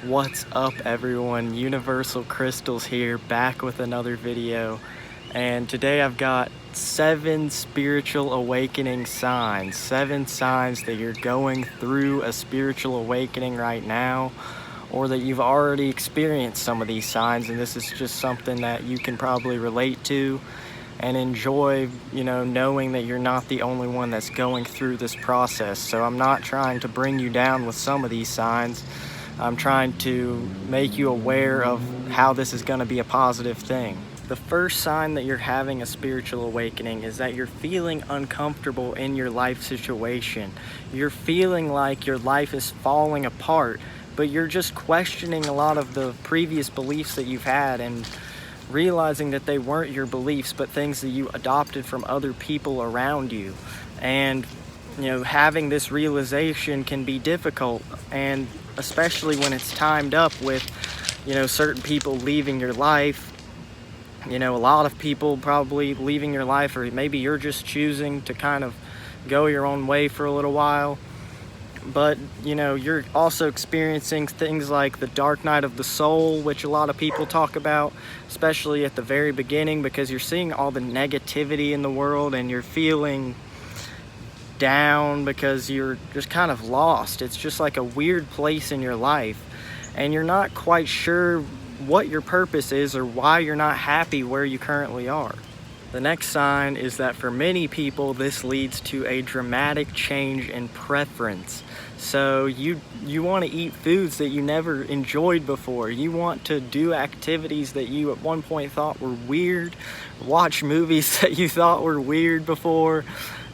What's up everyone, Universal Crystals here, back with another video. And today I've got 7 spiritual awakening signs. 7 signs that you're going through a spiritual awakening right now, or that you've already experienced some of these signs, and this is just something that you can probably relate to and enjoy, knowing that you're not the only one that's going through this process. So I'm not trying to bring you down with some of these signs. I'm trying to make you aware of how this is going to be a positive thing. The first sign that you're having a spiritual awakening is that you're feeling uncomfortable in your life situation. You're feeling like your life is falling apart, but you're just questioning a lot of the previous beliefs that you've had and realizing that they weren't your beliefs, but things that you adopted from other people around you. And having this realization can be difficult, and especially when it's timed up with certain people leaving your life. A lot of people probably leaving your life, or maybe you're just choosing to kind of go your own way for a little while. But you're also experiencing things like the dark night of the soul, which a lot of people talk about, especially at the very beginning, because you're seeing all the negativity in the world and you're feeling down because you're just kind of lost. It's just like a weird place in your life, and you're not quite sure what your purpose is or why you're not happy where you currently are. The next sign is that for many people this leads to a dramatic change in preference. So you want to eat foods that you never enjoyed before. You want to do activities that you at one point thought were weird, watch movies that you thought were weird before.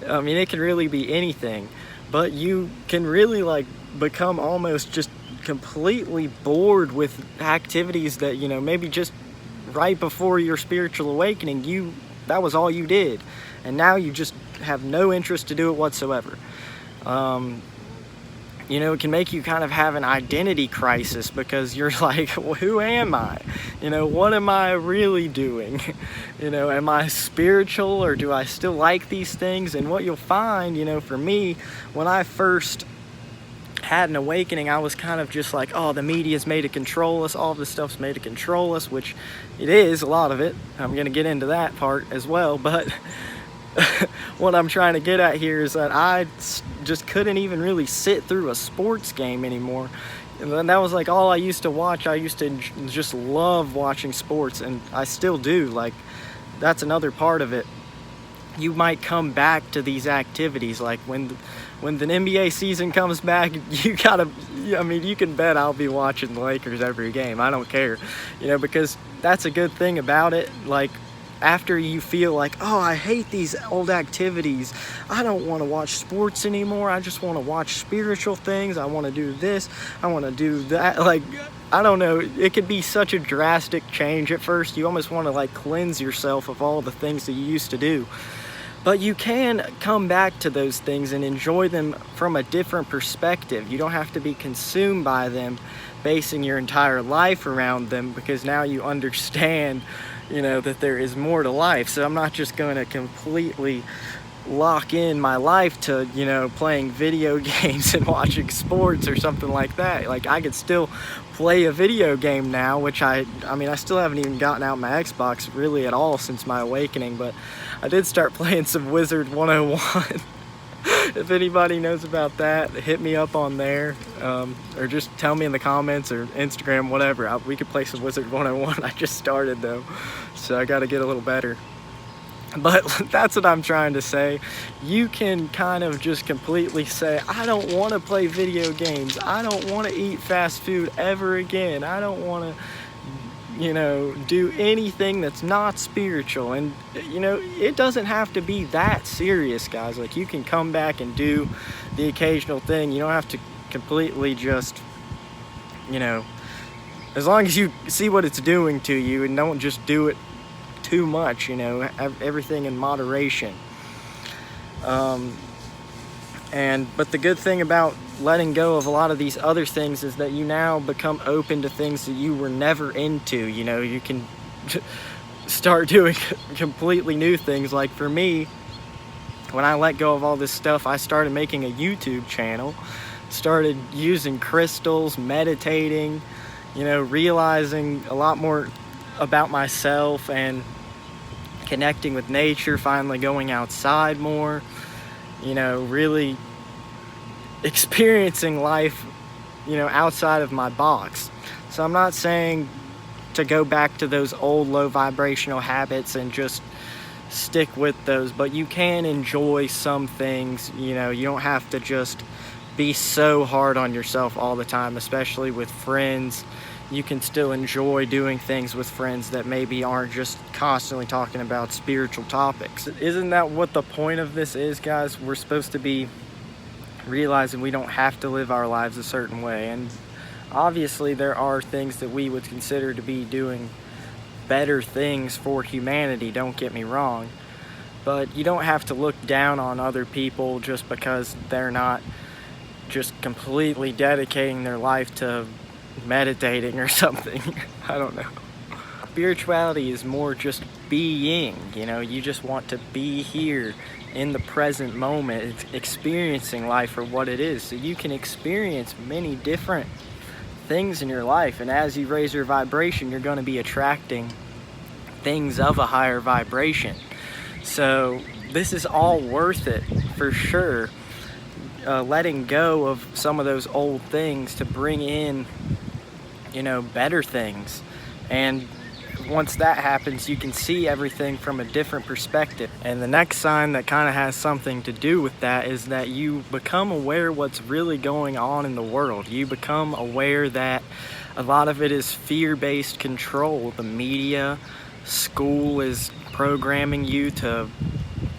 I mean, it can really be anything, but you can really become almost just completely bored with activities that maybe just right before your spiritual awakening that was all you did, and now you just have no interest to do it whatsoever. It can make you kind of have an identity crisis, because you're like, well, who am I? What am I really doing? Am I spiritual, or do I still like these things? And what you'll find, for me, when I first had an awakening, I was kind of just like, oh, the media's made to control us, all this stuff's made to control us, which it is, a lot of it. I'm going to get into that part as well, but what I'm trying to get at here is that I just couldn't even really sit through a sports game anymore. And that was all I used to watch. I used to just love watching sports, and I still do. That's another part of it. You might come back to these activities, when the NBA season comes back, you can bet I'll be watching the Lakers every game. I don't care, because that's a good thing about it. After you feel like, oh, I hate these old activities, I don't want to watch sports anymore, I just want to watch spiritual things, I want to do this, I want to do that. I don't know, it could be such a drastic change at first. You almost want to cleanse yourself of all the things that you used to do. But you can come back to those things and enjoy them from a different perspective. You don't have to be consumed by them, basing your entire life around them, because now you understand, that there is more to life. So I'm not just going to completely lock in my life to, playing video games and watching sports or something like that. I could still play a video game now, which I still haven't even gotten out my Xbox really at all since my awakening, but I did start playing some Wizard 101. If anybody knows about that, hit me up on there, or just tell me in the comments or Instagram, whatever. We could play some Wizard 101. I just started though, so I got to get a little better. But that's what I'm trying to say. You can kind of just completely say, I don't want to play video games. I don't want to eat fast food ever again. I don't want to, do anything that's not spiritual. And, it doesn't have to be that serious, guys. You can come back and do the occasional thing. You don't have to completely just, as long as you see what it's doing to you and don't just do it too much, everything in moderation. But the good thing about letting go of a lot of these other things is that you now become open to things that you were never into. You can start doing completely new things. For me, when I let go of all this stuff, I started making a YouTube channel, started using crystals, meditating, realizing a lot more about myself and connecting with nature, finally going outside more, really experiencing life, outside of my box. So I'm not saying to go back to those old low vibrational habits and just stick with those, but you can enjoy some things. You don't have to just be so hard on yourself all the time, especially with friends. You can still enjoy doing things with friends that maybe aren't just constantly talking about spiritual topics. Isn't that what the point of this is, guys? We're supposed to be realizing we don't have to live our lives a certain way, and obviously there are things that we would consider to be doing better things for humanity, don't get me wrong, but you don't have to look down on other people just because they're not just completely dedicating their life to meditating or something. I don't know. Spirituality is more just being, you just want to be here in the present moment, experiencing life for what it is. So you can experience many different things in your life, and as you raise your vibration, you're going to be attracting things of a higher vibration. So this is all worth it for sure. Letting go of some of those old things to bring in better things, and once that happens, you can see everything from a different perspective. And the next sign that kind of has something to do with that is that you become aware what's really going on in the world. You become aware that a lot of it is fear-based control. The media, school is programming you to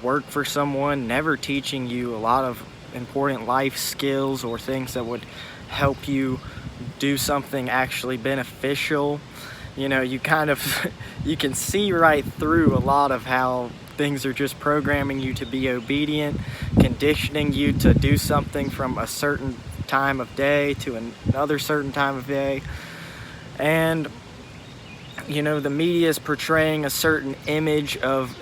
work for someone, never teaching you a lot of important life skills or things that would help you do something actually beneficial. You kind of you can see right through a lot of how things are just programming you to be obedient, conditioning you to do something from a certain time of day to another certain time of day. And the media is portraying a certain image of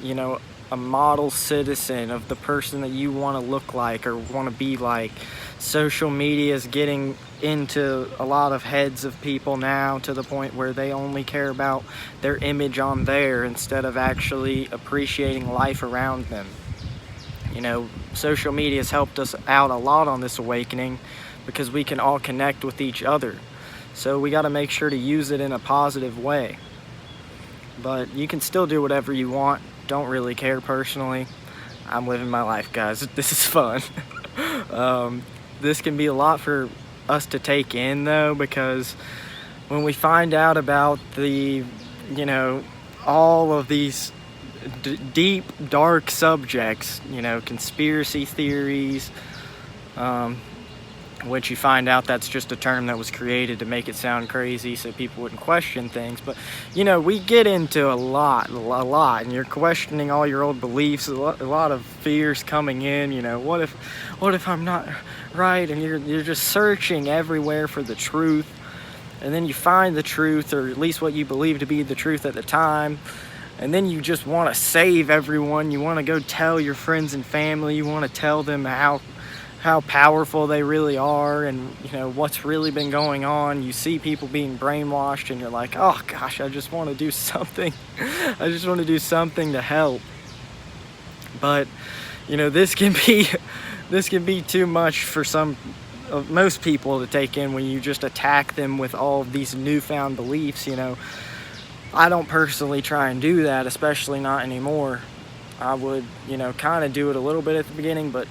a model citizen, of the person that you want to look like or want to be like. Social media is getting into a lot of heads of people now, to the point where they only care about their image on there instead of actually appreciating life around them. Social media has helped us out a lot on this awakening because we can all connect with each other. So we got to make sure to use it in a positive way. But you can still do whatever you want. Don't really care personally. I'm living my life, guys. This is fun. This can be a lot for us to take in, though, because when we find out about the, all of these deep, dark subjects, conspiracy theories, which you find out that's just a term that was created to make it sound crazy so people wouldn't question things. But, we get into a lot, and you're questioning all your old beliefs, a lot of fears coming in, what if I'm not right? And you're just searching everywhere for the truth, and then you find the truth, or at least what you believe to be the truth at the time, and then you just want to save everyone. You want to go tell your friends and family, you want to tell them how powerful they really are, and what's really been going on. You see people being brainwashed, and you're like, oh gosh, I just want to do something. I just want to do something to help. But this can be too much for most people to take in when you just attack them with all of these newfound beliefs. I don't personally try and do that, especially not anymore. I would kind of do it a little bit at the beginning, but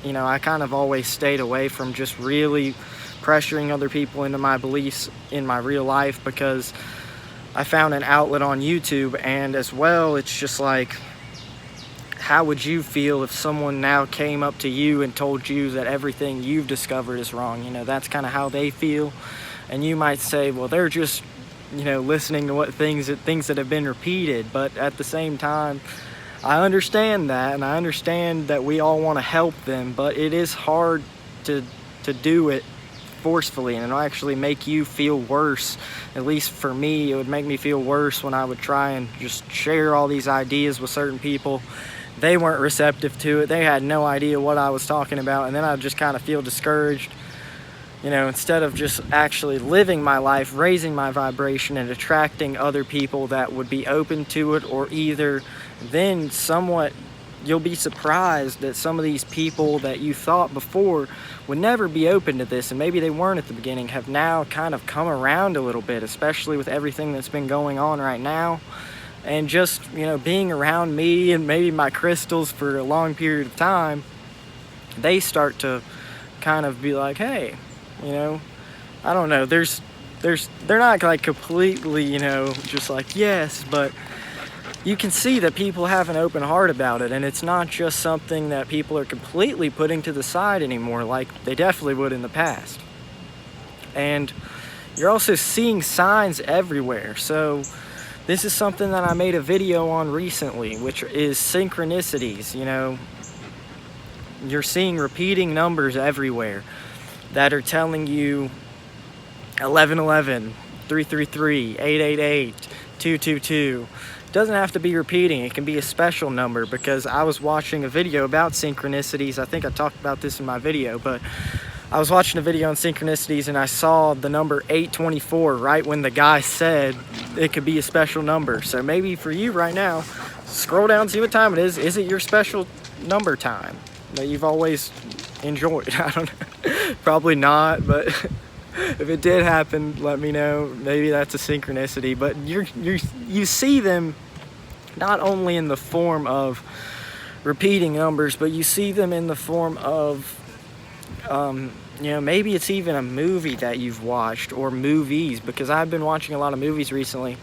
I kind of always stayed away from just really pressuring other people into my beliefs in my real life, because I found an outlet on YouTube, and as well, it's just like, how would you feel if someone now came up to you and told you that everything you've discovered is wrong? That's kind of how they feel, and you might say, well, they're just, listening to what things that have been repeated. But at the same time, I understand that, and I understand that we all want to help them, but it is hard to do it forcefully, and it'll actually make you feel worse. At least for me, it would make me feel worse when I would try and just share all these ideas with certain people. They weren't receptive to it. They had no idea what I was talking about, and then I'd just kind of feel discouraged. instead of just actually living my life, raising my vibration and attracting other people that would be open to it, or either then somewhat you'll be surprised that some of these people that you thought before would never be open to this, and maybe they weren't at the beginning, have now kind of come around a little bit, especially with everything that's been going on right now. And just, being around me and maybe my crystals for a long period of time, they start to kind of be like, hey, I don't know, they're not like completely, just like, yes, but you can see that people have an open heart about it, and it's not just something that people are completely putting to the side anymore like they definitely would in the past. And you're also seeing signs everywhere. So this is something that I made a video on recently, which is synchronicities. You're seeing repeating numbers everywhere that are telling you 1111, 333, 888, 222. Doesn't have to be repeating. It can be a special number, because I was watching a video about synchronicities. I think I talked about this in my video, but I was watching a video on synchronicities and I saw the number 824 right when the guy said it could be a special number. So maybe for you right now, scroll down, see what time it is. Is it your special number time that you've always enjoyed? I don't know. Probably not, but if it did happen, let me know. Maybe that's a synchronicity. But you see them not only in the form of repeating numbers, but you see them in the form of maybe it's even a movie that you've watched, or movies, because I've been watching a lot of movies recently,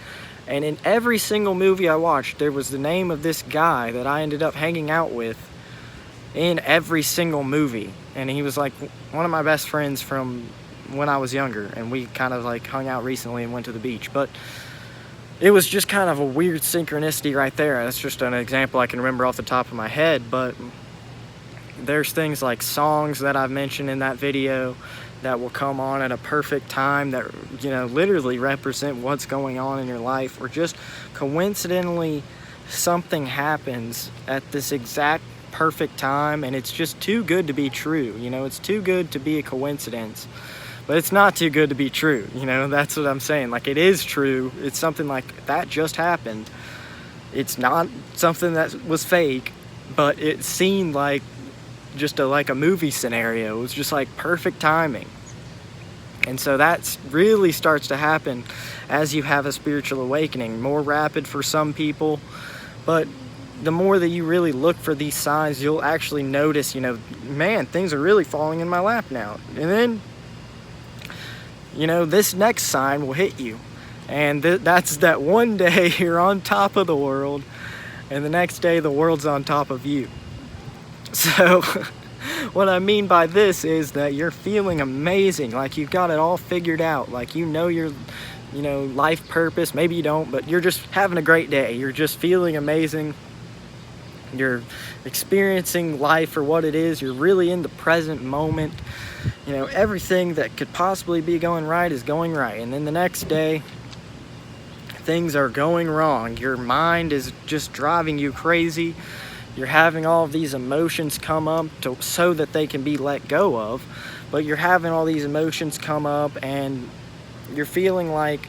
and in every single movie I watched, there was the name of this guy that I ended up hanging out with in every single movie. And he was like one of my best friends from when I was younger, and we kind of like hung out recently and went to the beach. But it was just kind of a weird synchronicity right there. That's just an example I can remember off the top of my head. But there's things like songs that I've mentioned in that video that will come on at a perfect time that, literally represent what's going on in your life, or just coincidentally something happens at this exact perfect time, and it's just too good to be true. It's too good to be a coincidence, but it's not too good to be true. That's what I'm saying. Like, it is true. It's something like that just happened. It's not something that was fake, but it seemed like just like a movie scenario. It was just like perfect timing. And so that really starts to happen as you have a spiritual awakening. More rapid for some people, but the more that you really look for these signs, you'll actually notice, man, things are really falling in my lap now. And then, this next sign will hit you. And that's that one day you're on top of the world, and the next day the world's on top of you. So what I mean by this is that you're feeling amazing, like you've got it all figured out, like your life purpose. Maybe you don't, but you're just having a great day. You're just feeling amazing. You're experiencing life for what it is. You're really in the present moment. Everything that could possibly be going right is going right. And then the next day, things are going wrong. Your mind is just driving you crazy. You're having all of these emotions come up so that they can be let go of. But you're having all these emotions come up, and you're feeling like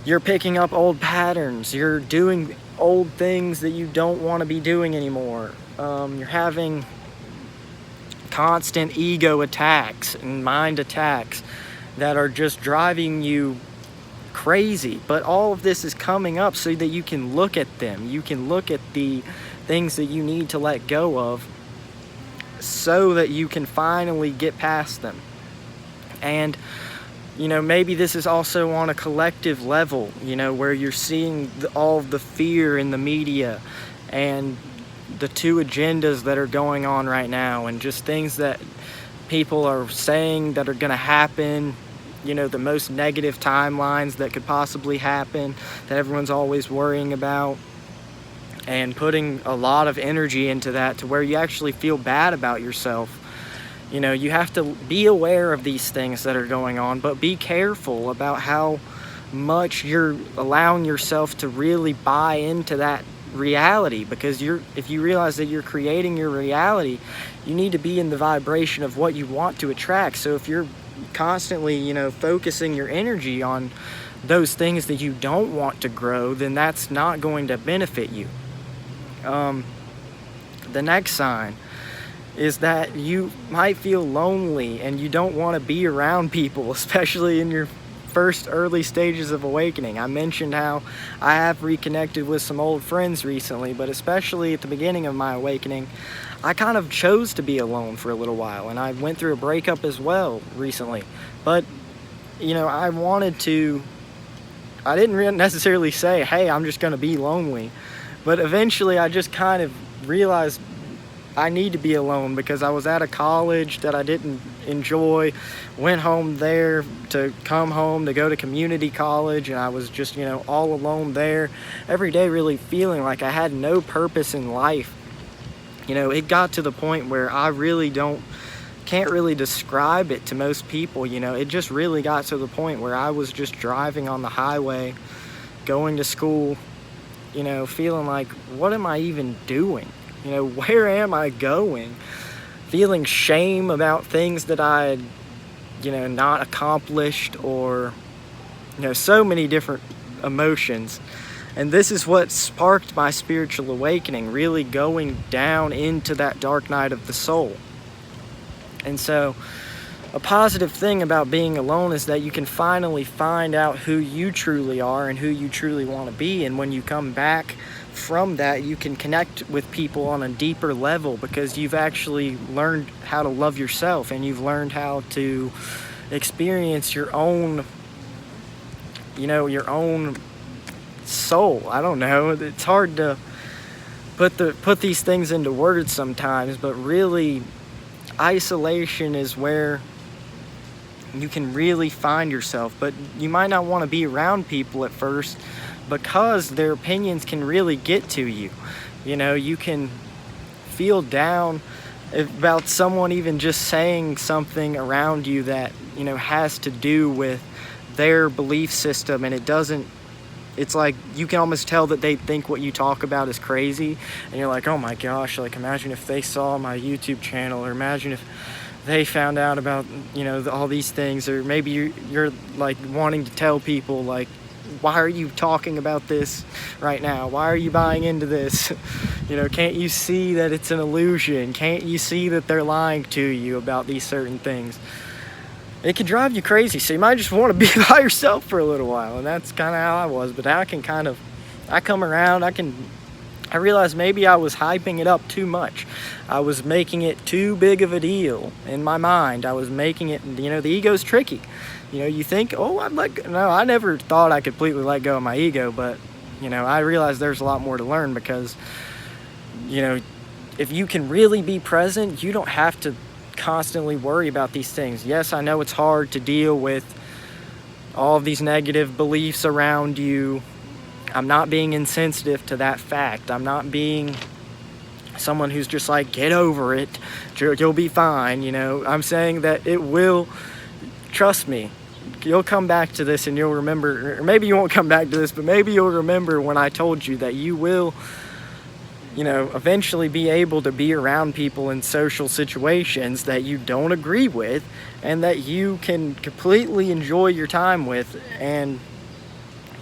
you're picking up old patterns. You're doing old things that you don't want to be doing anymore. You're having constant ego attacks and mind attacks that are just driving you crazy. But all of this is coming up so that you can look at them. You can look at the things that you need to let go of so that you can finally get past them. And maybe this is also on a collective level, where you're seeing all the fear in the media and the two agendas that are going on right now, and just things that people are saying that are going to happen, the most negative timelines that could possibly happen, that everyone's always worrying about, and putting a lot of energy into that to where you actually feel bad about yourself. You have to be aware of these things that are going on, but be careful about how much you're allowing yourself to really buy into that reality, because if you realize that you're creating your reality, you need to be in the vibration of what you want to attract. So if you're constantly, you know, focusing your energy on those things that you don't want to grow, then that's not going to benefit you. The next sign is that you might feel lonely and you don't want to be around people, especially in your first early stages of awakening. I mentioned how I have reconnected with some old friends recently, but especially at the beginning of my awakening, I kind of chose to be alone for a little while, and I went through a breakup as well recently. But, you know, I didn't necessarily say, hey, I'm just going to be lonely. But eventually I just kind of realized I need to be alone, because I was at a college that I didn't enjoy, went home there to come home to go to community college, and I was just, you know, all alone there every day, really feeling like I had no purpose in life. You know, it got to the point where I really can't really describe it to most people. You know, it just really got to the point where I was just driving on the highway, going to school, you know, feeling like, what am I even doing? You know, where am I going? Feeling shame about things that I had, you know, not accomplished, or, you know, so many different emotions. And this is what sparked my spiritual awakening, really going down into that dark night of the soul. And so a positive thing about being alone is that you can finally find out who you truly are and who you truly want to be. And when you come back from that, you can connect with people on a deeper level, because you've actually learned how to love yourself, and you've learned how to experience your own, you know, your own soul. I don't know, it's hard to put these things into words sometimes, but really isolation is where you can really find yourself. But you might not want to be around people at first, because their opinions can really get to you. You know, you can feel down about someone even just saying something around you that, you know, has to do with their belief system, and it's like you can almost tell that they think what you talk about is crazy, and you're like, oh my gosh, like, imagine if they saw my YouTube channel, or imagine if they found out about, you know, all these things. Or maybe you're like wanting to tell people, like, why are you talking about this right now? Why are you buying into this? You know, can't you see that it's an illusion? Can't you see that they're lying to you about these certain things? It can drive you crazy, so you might just want to be by yourself for a little while, and that's kind of how I was. But I come around, I realized maybe I was hyping it up too much. I was making it too big of a deal in my mind. I was making it, you know, the ego's tricky. You know, you think, oh, I never thought I completely let go of my ego, but, you know, I realized there's a lot more to learn, because, you know, if you can really be present, you don't have to constantly worry about these things. Yes, I know it's hard to deal with all of these negative beliefs around you. I'm not being insensitive to that fact. I'm not being someone who's just like, get over it, you'll be fine. You know, I'm saying that it will. Trust me, you'll come back to this and you'll remember, or maybe you won't come back to this, but maybe you'll remember when I told you that you will, you know, eventually be able to be around people in social situations that you don't agree with, and that you can completely enjoy your time with. And,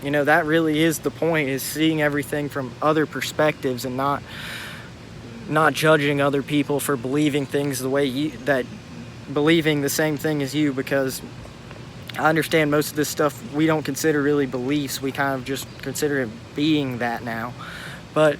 you know, that really is the point, is seeing everything from other perspectives, and not judging other people for believing things the way believing the same thing as you. Because I understand most of this stuff we don't consider really beliefs, we kind of just consider it being that now. But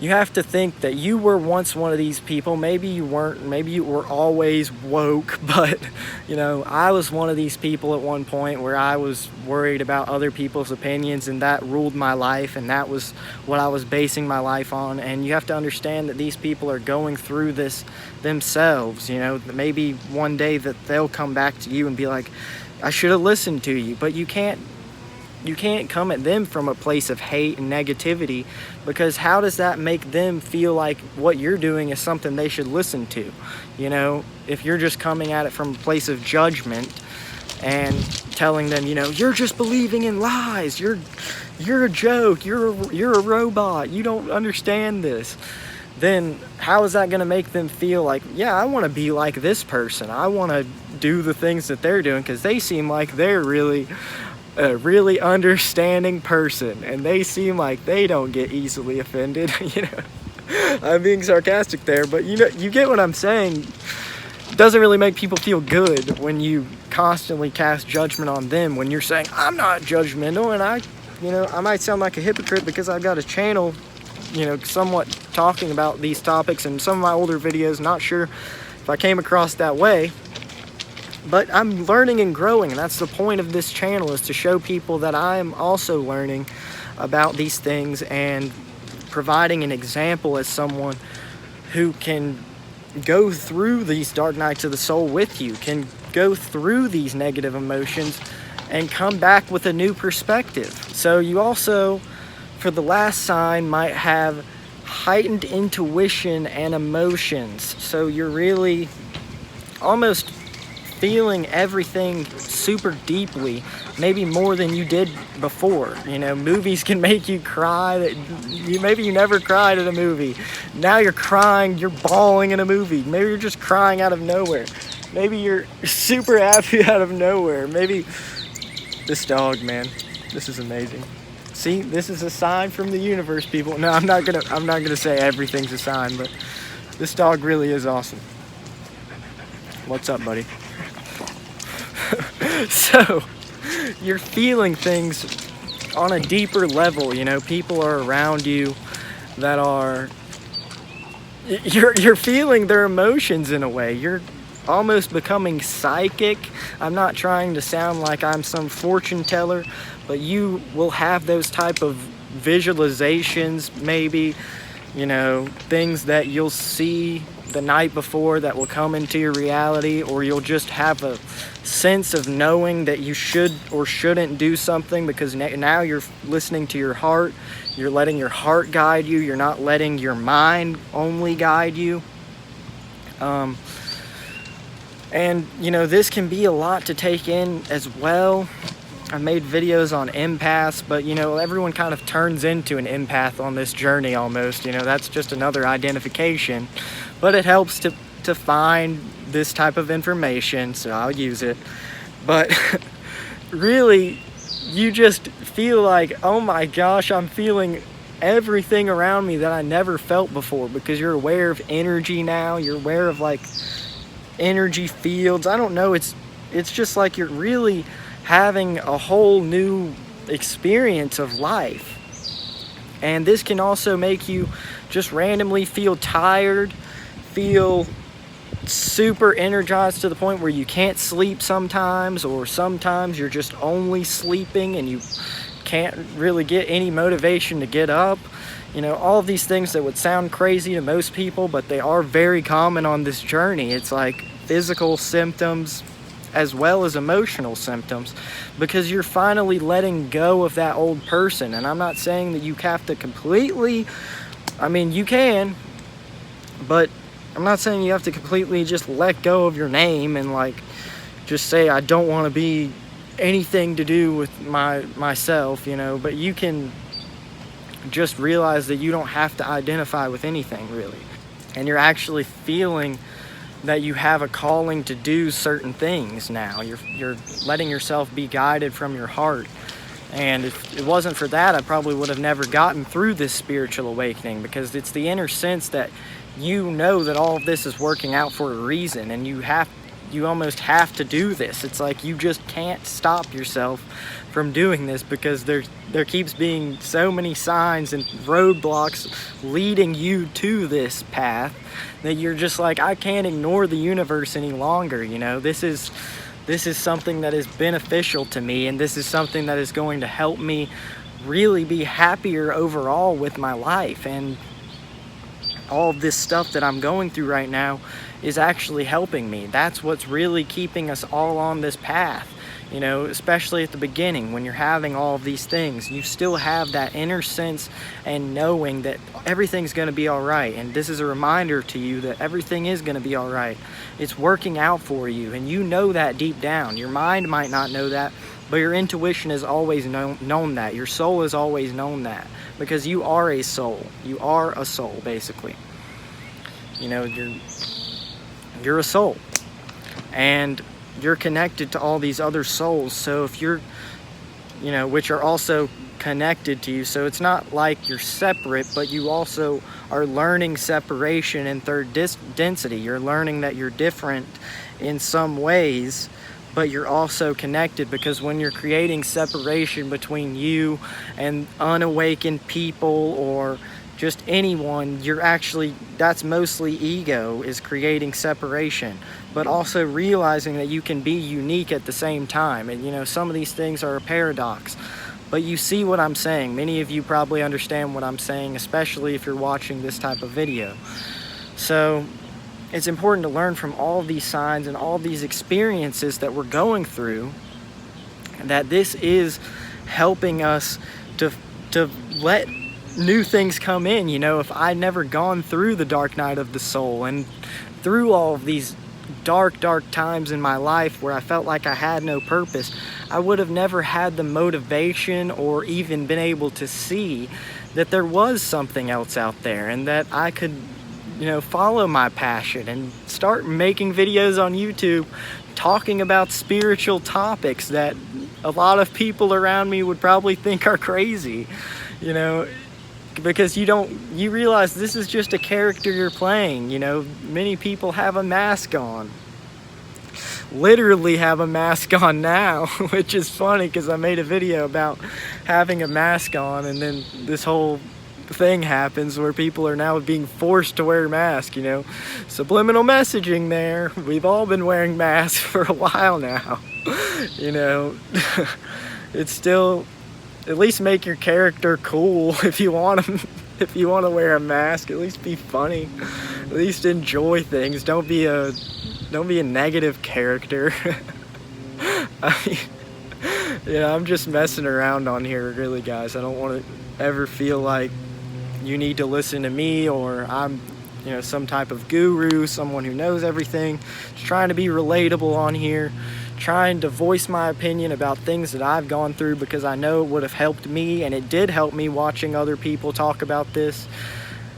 you have to think that you were once one of these people. Maybe you weren't, maybe you were always woke, but, you know, I was one of these people at one point where I was worried about other people's opinions, and that ruled my life, and that was what I was basing my life on. And you have to understand that these people are going through this themselves. You know, maybe one day that they'll come back to you and be like, I should have listened to you. But you can't come at them from a place of hate and negativity, because how does that make them feel like what you're doing is something they should listen to? You know, if you're just coming at it from a place of judgment and telling them, you know, you're just believing in lies, you're a joke, you're a robot, you don't understand this, then how is that going to make them feel like, yeah, I want to be like this person. I want to do the things that they're doing because they seem like they're really a really understanding person, and they seem like they don't get easily offended. You know, I'm being sarcastic there, but you know, you get what I'm saying. It doesn't really make people feel good when you constantly cast judgment on them, when you're saying, I'm not judgmental, and I might sound like a hypocrite because I've got a channel, somewhat talking about these topics in some of my older videos. Not sure if I came across that way, but I'm learning and growing, and that's the point of this channel, is to show people that I am also learning about these things and providing an example as someone who can go through these dark nights of the soul with you, can go through these negative emotions and come back with a new perspective. So you also, for the last sign, might have heightened intuition and emotions. So you're really almost feeling everything super deeply, maybe more than you did before. Movies can make you cry that maybe you never cried at a movie. Now you're crying, you're bawling in a movie. Maybe you're just crying out of nowhere. Maybe you're super happy out of nowhere. Maybe this dog, man, this is amazing. See, this is a sign from the universe, people. No, I'm not gonna say everything's a sign, but this dog really is awesome. What's up, buddy? So you're feeling things on a deeper level. People are around you that are, you're feeling their emotions in a way. You're almost becoming psychic. I'm not trying to sound like I'm some fortune teller, but you will have those type of visualizations, maybe, things that you'll see the night before that will come into your reality, or you'll just have a sense of knowing that you should or shouldn't do something because now you're listening to your heart. You're letting your heart guide you. You're not letting your mind only guide you. And this can be a lot to take in as well. I made videos on empaths, but everyone kind of turns into an empath on this journey almost. That's just another identification, but it helps to find this type of information, so I'll use it. But really, you just feel like, oh my gosh, I'm feeling everything around me that I never felt before, because you're aware of energy now. You're aware of like energy fields. I don't know, it's just like you're really having a whole new experience of life. And this can also make you just randomly feel tired, feel super energized to the point where you can't sleep sometimes, or sometimes you're just only sleeping and you can't really get any motivation to get up. All of these things that would sound crazy to most people, but they are very common on this journey. It's like physical symptoms as well as emotional symptoms, because you're finally letting go of that old person. And I'm not saying that you have to completely, you can, but I'm not saying you have to completely just let go of your name and like just say, I don't want to be anything to do with myself, but you can just realize that you don't have to identify with anything really. And you're actually feeling that you have a calling to do certain things now. You're letting yourself be guided from your heart. And if it wasn't for that, I probably would have never gotten through this spiritual awakening, because it's the inner sense that you know that all of this is working out for a reason, and you almost have to do this. It's like you just can't stop yourself from doing this, because there keeps being so many signs and roadblocks leading you to this path that you're just like, I can't ignore the universe any longer. This is something that is beneficial to me, and this is something that is going to help me really be happier overall with my life. And all of this stuff that I'm going through right now is actually helping me. That's what's really keeping us all on this path. Especially at the beginning, when you're having all of these things, you still have that inner sense and knowing that everything's going to be all right. And this is a reminder to you that everything is going to be all right. It's working out for you, and you know that deep down. Your mind might not know that, but your intuition has always known that. Your soul has always known that, because you are a soul. You are a soul, basically. You know, you're a soul, and you're connected to all these other souls. So if you're, you know, which are also connected to you, so it's not like you're separate, but you also are learning separation in third density. You're learning that you're different in some ways, but you're also connected, because when you're creating separation between you and unawakened people or just anyone, you're actually, that's mostly ego, is creating separation, but also realizing that you can be unique at the same time. And you know, some of these things are a paradox, but you see what I'm saying. Many of you probably understand what I'm saying, especially if you're watching this type of video. So it's important to learn from all these signs and all these experiences that we're going through, that this is helping us to let new things come in. You know, if I'd never gone through the dark night of the soul and through all of these dark times in my life where I felt like I had no purpose, I would have never had the motivation or even been able to see that there was something else out there, and that I could, you know, follow my passion and start making videos on YouTube talking about spiritual topics that a lot of people around me would probably think are crazy, you know, because you realize this is just a character you're playing. You know, many people have a mask on, literally have a mask on now, which is funny because I made a video about having a mask on, and then this whole thing happens where people are now being forced to wear masks. You know, subliminal messaging there. We've all been wearing masks for a while now. You know, it's still, at least make your character cool. If you want to wear a mask, at least be funny, at least enjoy things. Don't be a negative character. I mean, yeah, I'm just messing around on here, really, guys. I don't want to ever feel like you need to listen to me, or I'm, you know, some type of guru, someone who knows everything. Just trying to be relatable on here, trying to voice my opinion about things that I've gone through, because I know it would have helped me, and it did help me watching other people talk about this.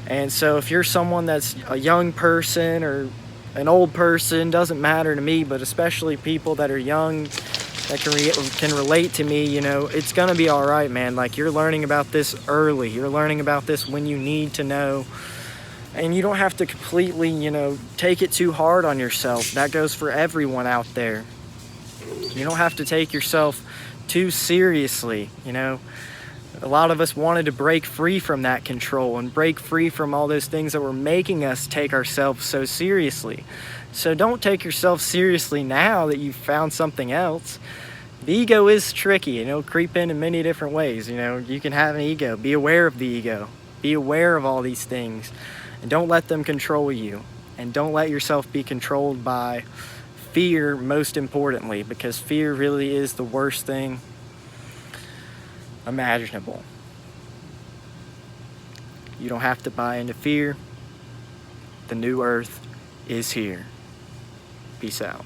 And so if you're someone that's a young person or an old person, doesn't matter to me, but especially people that are young that can relate to me, you know, it's gonna be all right, man. Like, you're learning about this early. You're learning about this when you need to know. And you don't have to completely, you know, take it too hard on yourself. That goes for everyone out there. You don't have to take yourself too seriously, you know. A lot of us wanted to break free from that control and break free from all those things that were making us take ourselves so seriously. So don't take yourself seriously now that you've found something else. The ego is tricky, and it'll creep in many different ways. You know, you can have an ego. Be aware of the ego. Be aware of all these things, and don't let them control you. And don't let yourself be controlled by fear, most importantly, because fear really is the worst thing imaginable. You don't have to buy into fear. The new earth is here. Peace out.